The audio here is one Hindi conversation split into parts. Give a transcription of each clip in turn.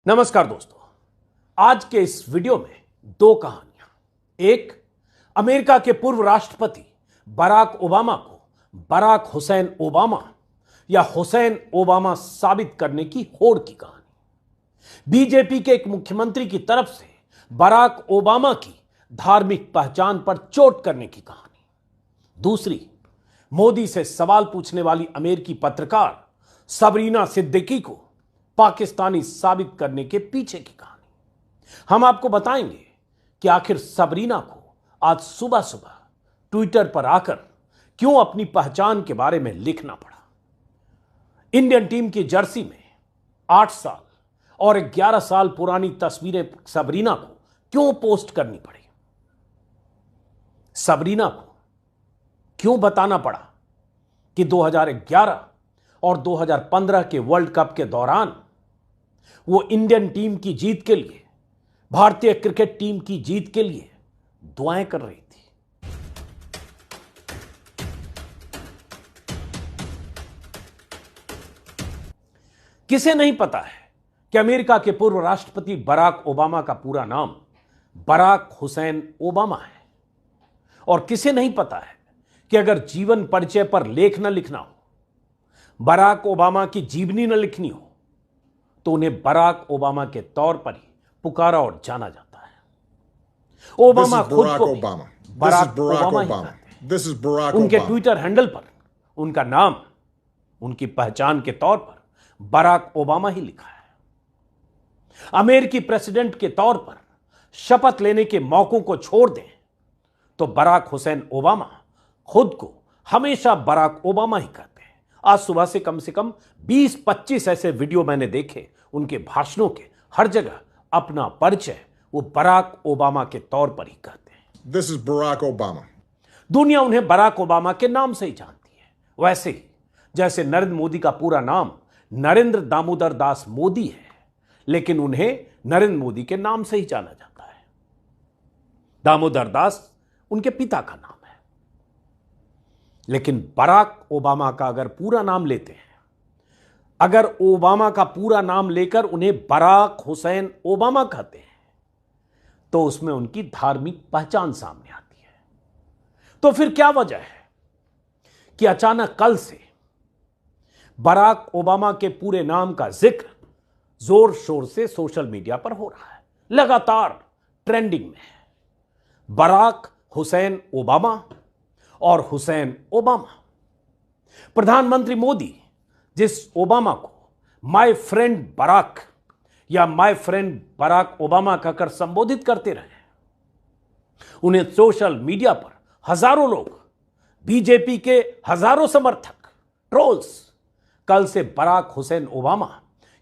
नमस्कार दोस्तों, आज के इस वीडियो में दो कहानियां। एक, अमेरिका के पूर्व राष्ट्रपति बराक ओबामा को बराक हुसैन ओबामा या हुसैन ओबामा साबित करने की होड़ की कहानी। बीजेपी के एक मुख्यमंत्री की तरफ से बराक ओबामा की धार्मिक पहचान पर चोट करने की कहानी। दूसरी, मोदी से सवाल पूछने वाली अमेरिकी पत्रकार सबरीना सिद्दीकी को पाकिस्तानी साबित करने के पीछे की कहानी। हम आपको बताएंगे कि आखिर सबरीना को आज सुबह सुबह ट्विटर पर आकर क्यों अपनी पहचान के बारे में लिखना पड़ा। इंडियन टीम की जर्सी में 8 साल और 11 साल पुरानी तस्वीरें सबरीना को क्यों पोस्ट करनी पड़ी। सबरीना को क्यों बताना पड़ा कि 2011 और 2015 के वर्ल्ड कप के दौरान वो इंडियन टीम की जीत के लिए, भारतीय क्रिकेट टीम की जीत के लिए दुआएं कर रही थी। किसे नहीं पता है कि अमेरिका के पूर्व राष्ट्रपति बराक ओबामा का पूरा नाम बराक हुसैन ओबामा है। और किसे नहीं पता है कि अगर जीवन परिचय पर लेख न लिखना हो, बराक ओबामा की जीवनी न लिखनी हो, तो उन्हें बराक ओबामा के तौर पर ही पुकारा और जाना जाता है। ओबामा खुद को बराक ओबामा ही कहते हैं। उनके ट्विटर हैंडल पर उनका नाम, उनकी पहचान के तौर पर बराक ओबामा ही लिखा है। अमेरिकी प्रेसिडेंट के तौर पर शपथ लेने के मौकों को छोड़ दें तो बराक हुसैन ओबामा खुद को हमेशा बराक ओबामा ही कहते हैं। आज सुबह से कम 20-25 ऐसे वीडियो मैंने देखे, उनके भाषणों के हर जगह अपना परिचय वो बराक ओबामा के तौर पर ही कहते हैं। This is Barack Obama. दुनिया उन्हें बराक ओबामा के नाम से ही जानती है। वैसे ही जैसे नरेंद्र मोदी का पूरा नाम नरेंद्र दामोदर दास मोदी है, लेकिन उन्हें नरेंद्र मोदी के नाम से ही जाना जाता है। दामोदर दास उनके पिता का नाम है। लेकिन बराक ओबामा का अगर पूरा नाम लेते हैं, अगर ओबामा का पूरा नाम लेकर उन्हें बराक हुसैन ओबामा कहते हैं, तो उसमें उनकी धार्मिक पहचान सामने आती है। तो फिर क्या वजह है कि अचानक कल से बराक ओबामा के पूरे नाम का जिक्र जोर शोर से सोशल मीडिया पर हो रहा है, लगातार ट्रेंडिंग में है। बराक हुसैन ओबामा और हुसैन ओबामा। प्रधानमंत्री मोदी जिस ओबामा को माय फ्रेंड बराक या माय फ्रेंड बराक ओबामा कहकर संबोधित करते रहे, उन्हें सोशल मीडिया पर हजारों लोग, बीजेपी के हजारों समर्थक, ट्रोल्स कल से बराक हुसैन ओबामा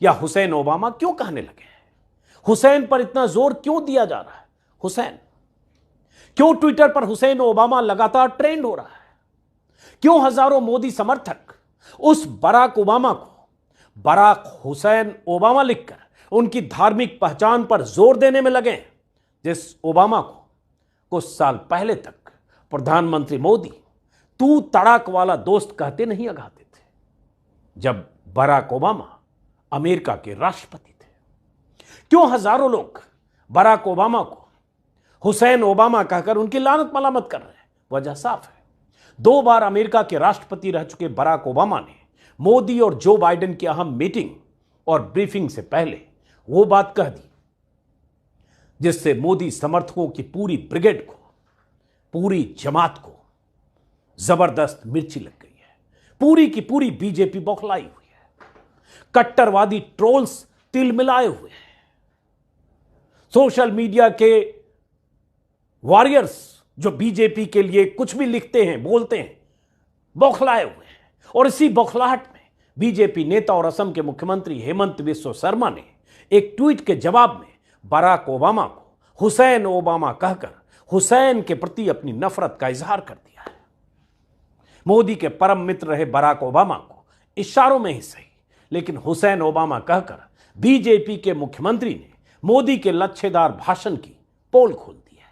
या हुसैन ओबामा क्यों कहने लगे हैं। हुसैन पर इतना जोर क्यों दिया जा रहा है। हुसैन क्यों ट्विटर पर हुसैन ओबामा लगातार ट्रेंड हो रहा है। क्यों हजारों मोदी समर्थक उस बराक ओबामा को बराक हुसैन ओबामा लिखकर उनकी धार्मिक पहचान पर जोर देने में लगे, जिस ओबामा को कुछ साल पहले तक प्रधानमंत्री मोदी तू तड़ाक वाला दोस्त कहते नहीं अगाते थे, जब बराक ओबामा अमेरिका के राष्ट्रपति थे। क्यों हजारों लोग बराक ओबामा को हुसैन ओबामा कहकर उनकी लानत मलामत कर रहे हैं। वजह साफ है। 2 बार अमेरिका के राष्ट्रपति रह चुके बराक ओबामा ने मोदी और जो बाइडेन की अहम मीटिंग और ब्रीफिंग से पहले वो बात कह दी, जिससे मोदी समर्थकों की पूरी ब्रिगेड को, पूरी जमात को जबरदस्त मिर्ची लग गई है। पूरी की पूरी बीजेपी बौखलाई हुई है। कट्टरवादी ट्रोल्स तिलमिलाए हुए हैं। सोशल मीडिया के वॉरियर्स जो बीजेपी के लिए कुछ भी लिखते हैं, बोलते हैं, बौखलाए हुए हैं। और इसी बौखलाहट में बीजेपी नेता और असम के मुख्यमंत्री हेमंत बिस्वा शर्मा ने एक ट्वीट के जवाब में बराक ओबामा को हुसैन ओबामा कहकर हुसैन के प्रति अपनी नफरत का इजहार कर दिया है। मोदी के परम मित्र रहे बराक ओबामा को इशारों में ही सही, लेकिन हुसैन ओबामा कहकर बीजेपी के मुख्यमंत्री ने मोदी के लच्छेदार भाषण की पोल खोल दी है।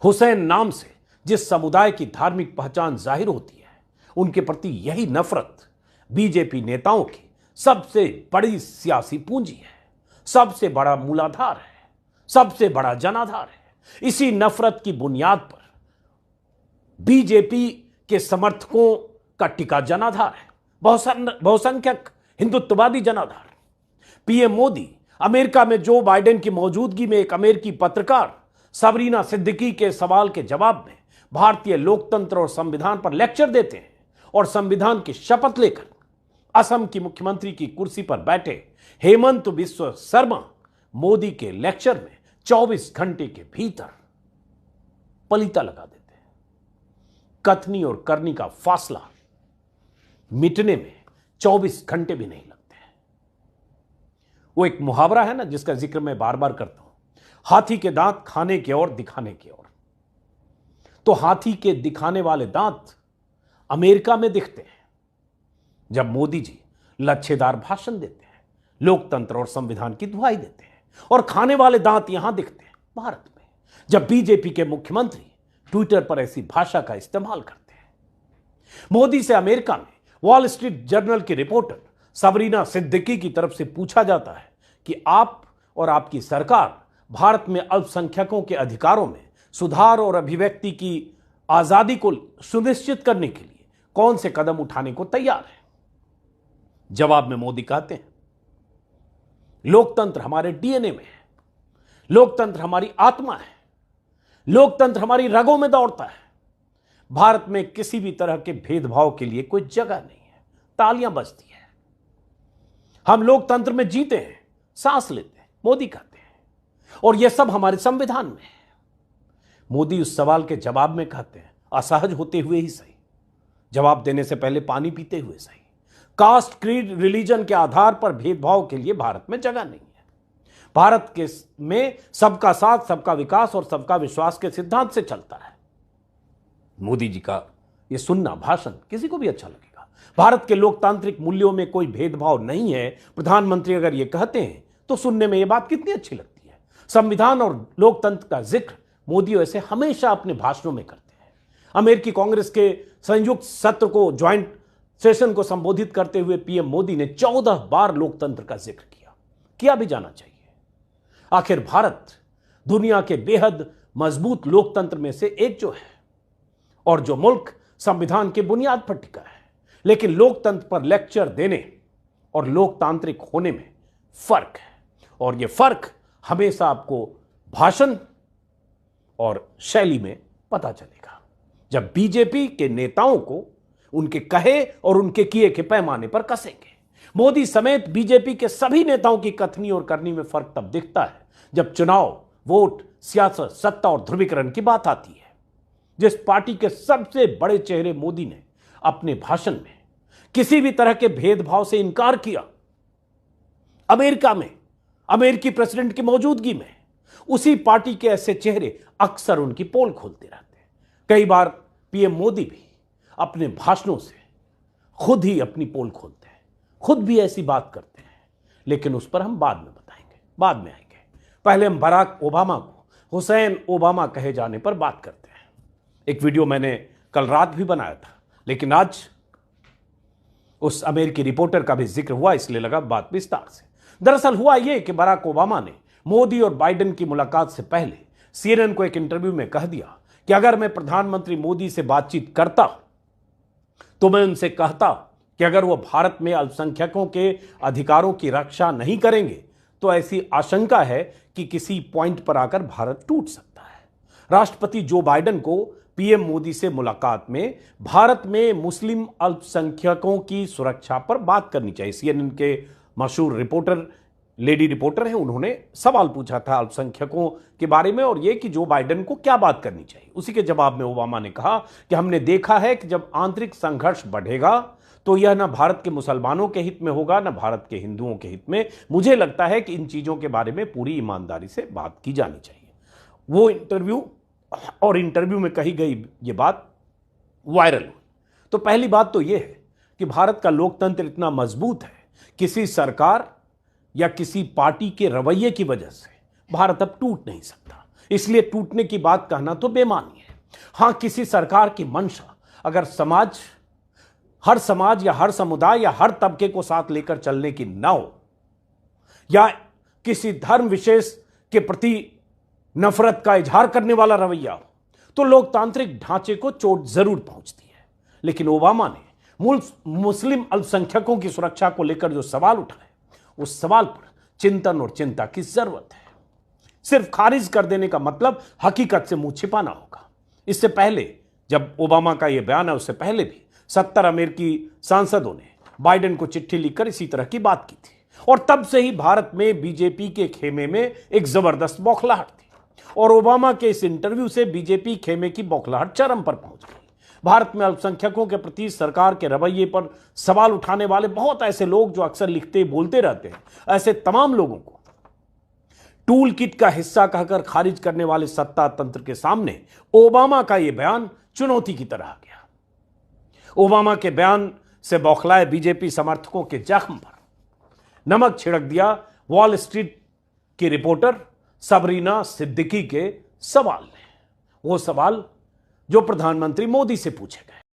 हुसैन नाम से जिस समुदाय की धार्मिक पहचान जाहिर होती है, उनके प्रति यही नफरत बीजेपी नेताओं की सबसे बड़ी सियासी पूंजी है। सबसे बड़ा मूलाधार है, सबसे बड़ा जनाधार है। इसी नफरत की बुनियाद पर बीजेपी के समर्थकों का टिका जनाधार है, बहुसंख्यक हिंदुत्ववादी जनाधार। पीएम मोदी अमेरिका में जो बाइडेन की मौजूदगी में एक अमेरिकी पत्रकार सबरीना सिद्दीकी के सवाल के जवाब में भारतीय लोकतंत्र और संविधान पर लेक्चर देते हैं और संविधान की शपथ लेकर असम की मुख्यमंत्री की कुर्सी पर बैठे हेमंत बिस्वा शर्मा मोदी के लेक्चर में 24 घंटे के भीतर पलीता लगा देते हैं। कथनी और करनी का फासला मिटने में 24 घंटे भी नहीं लगते हैं। वो एक मुहावरा है ना जिसका जिक्र मैं बार बार करता हूं, हाथी के दांत खाने की ओर दिखाने की ओर। तो हाथी के दिखाने वाले दांत अमेरिका में दिखते हैं जब मोदी जी लच्छेदार भाषण देते हैं, लोकतंत्र और संविधान की दुहाई देते हैं, और खाने वाले दांत यहां दिखते हैं भारत में जब बीजेपी के मुख्यमंत्री ट्विटर पर ऐसी भाषा का इस्तेमाल करते हैं। मोदी से अमेरिका में वॉल स्ट्रीट जर्नल की रिपोर्टर सबरीना सिद्दीकी की तरफ से पूछा जाता है कि आप और आपकी सरकार भारत में अल्पसंख्यकों के अधिकारों में सुधार और अभिव्यक्ति की आजादी को सुनिश्चित करने के लिए कौन से कदम उठाने को तैयार है। जवाब में मोदी कहते हैं, लोकतंत्र हमारे डीएनए में है, लोकतंत्र हमारी आत्मा है, लोकतंत्र हमारी रगों में दौड़ता है। भारत में किसी भी तरह के भेदभाव के लिए कोई जगह नहीं है। तालियां बजती है, हम लोकतंत्र में जीते हैं, सांस लेते हैं, मोदी कहते हैं, और यह सब हमारे संविधान में है। मोदी उस सवाल के जवाब में कहते हैं, असहज होते हुए ही सही, जवाब देने से पहले पानी पीते हुए सही, कास्ट, क्रीड, रिलीजन के आधार पर भेदभाव के लिए भारत में जगह नहीं है। भारत के में सबका साथ, सबका विकास और सबका विश्वास के सिद्धांत से चलता है। मोदी जी का यह सुनना भाषण किसी को भी अच्छा लगेगा। भारत के लोकतांत्रिक मूल्यों में कोई भेदभाव नहीं है। प्रधानमंत्री अगर यह कहते हैं तो सुनने में यह बात कितनी अच्छी लगती है। संविधान और लोकतंत्र का जिक्र मोदी ऐसे हमेशा अपने भाषणों में करते हैं। अमेरिकी कांग्रेस के संयुक्त सत्र को, ज्वाइंट सेशन को संबोधित करते हुए पीएम मोदी ने 14 बार लोकतंत्र का जिक्र किया भी जाना चाहिए। आखिर भारत दुनिया के बेहद मजबूत लोकतंत्र में से एक जो है, और जो मुल्क संविधान के बुनियाद पर टिका है, लेकिन लोकतंत्र पर लेक्चर देने और लोकतांत्रिक होने में फर्क है। और यह फर्क हमेशा आपको भाषण और शैली में पता चलेगा जब बीजेपी के नेताओं को उनके कहे और उनके किए के पैमाने पर कसेंगे। मोदी समेत बीजेपी के सभी नेताओं की कथनी और करनी में फर्क तब दिखता है जब चुनाव, वोट, सियासत, सत्ता और ध्रुवीकरण की बात आती है। जिस पार्टी के सबसे बड़े चेहरे मोदी ने अपने भाषण में किसी भी तरह के भेदभाव से इनकार किया, अमेरिका में अमेरिकी प्रेसिडेंट की मौजूदगी में, उसी पार्टी के ऐसे चेहरे अक्सर उनकी पोल खोलते रहते हैं। कई बार पीएम मोदी भी अपने भाषणों से खुद ही अपनी पोल खोलते हैं, खुद भी ऐसी बात करते हैं, लेकिन उस पर हम बाद में बताएंगे, बाद में आएंगे। पहले हम बराक ओबामा को हुसैन ओबामा कहे जाने पर बात करते हैं। एक वीडियो मैंने कल रात भी बनाया था, लेकिन आज उस अमेरिकी रिपोर्टर का भी जिक्र हुआ, इसलिए लगा बात विस्तार से। दरअसल हुआ यह कि बराक ओबामा ने मोदी और बाइडेन की मुलाकात से पहले सीएनएन को एक इंटरव्यू में कह दिया कि अगर मैं प्रधानमंत्री मोदी से बातचीत करता तो मैं उनसे कहता कि अगर वो भारत में अल्पसंख्यकों के अधिकारों की रक्षा नहीं करेंगे तो ऐसी आशंका है कि किसी पॉइंट पर आकर भारत टूट सकता है। राष्ट्रपति जो बाइडेन को पीएम मोदी से मुलाकात में भारत में मुस्लिम अल्पसंख्यकों की सुरक्षा पर बात करनी चाहिए। सीएनएन के मशहूर रिपोर्टर, लेडी रिपोर्टर हैं, उन्होंने सवाल पूछा था अल्पसंख्यकों के बारे में और यह कि जो बाइडेन को क्या बात करनी चाहिए। उसी के जवाब में ओबामा ने कहा कि हमने देखा है कि जब आंतरिक संघर्ष बढ़ेगा तो यह न भारत के मुसलमानों के हित में होगा, न भारत के हिंदुओं के हित में। मुझे लगता है कि इन चीजों के बारे में पूरी ईमानदारी से बात की जानी चाहिए। वो इंटरव्यू में कही गई ये बात वायरल हुई। तो पहली बात तो यह है कि भारत का लोकतंत्र इतना मजबूत है, किसी सरकार या किसी पार्टी के रवैये की वजह से भारत अब टूट नहीं सकता। इसलिए टूटने की बात कहना तो बेमानी है। हां, किसी सरकार की मंशा अगर हर समाज या हर समुदाय या हर तबके को साथ लेकर चलने की ना हो, या किसी धर्म विशेष के प्रति नफरत का इजहार करने वाला रवैया हो तो लोकतांत्रिक ढांचे को चोट जरूर पहुंचती है। लेकिन ओबामा ने मुस्लिम अल्पसंख्यकों की सुरक्षा को लेकर जो सवाल उठाए, उस सवाल पर चिंतन और चिंता की जरूरत है। सिर्फ खारिज कर देने का मतलब हकीकत से मुंह छिपाना होगा। इससे पहले जब ओबामा का यह बयान है, उससे पहले भी 70 अमेरिकी सांसदों ने बाइडेन को चिट्ठी लिखकर इसी तरह की बात की थी और तब से ही भारत में बीजेपी के खेमे में एक जबरदस्त बौखलाहट थी और ओबामा के इस इंटरव्यू से बीजेपी खेमे की बौखलाहट चरम पर पहुंच गई। भारत में अल्पसंख्यकों के प्रति सरकार के रवैये पर सवाल उठाने वाले बहुत ऐसे लोग जो अक्सर लिखते बोलते रहते हैं, ऐसे तमाम लोगों को टूल किट का हिस्सा कहकर खारिज करने वाले सत्ता तंत्र के सामने ओबामा का यह बयान चुनौती की तरह आ गया। ओबामा के बयान से बौखलाए बीजेपी समर्थकों के जख्म पर नमक छिड़क दिया वॉल स्ट्रीट की रिपोर्टर सबरीना सिद्दीकी के सवाल ने, वो सवाल जो प्रधानमंत्री मोदी से पूछे गए।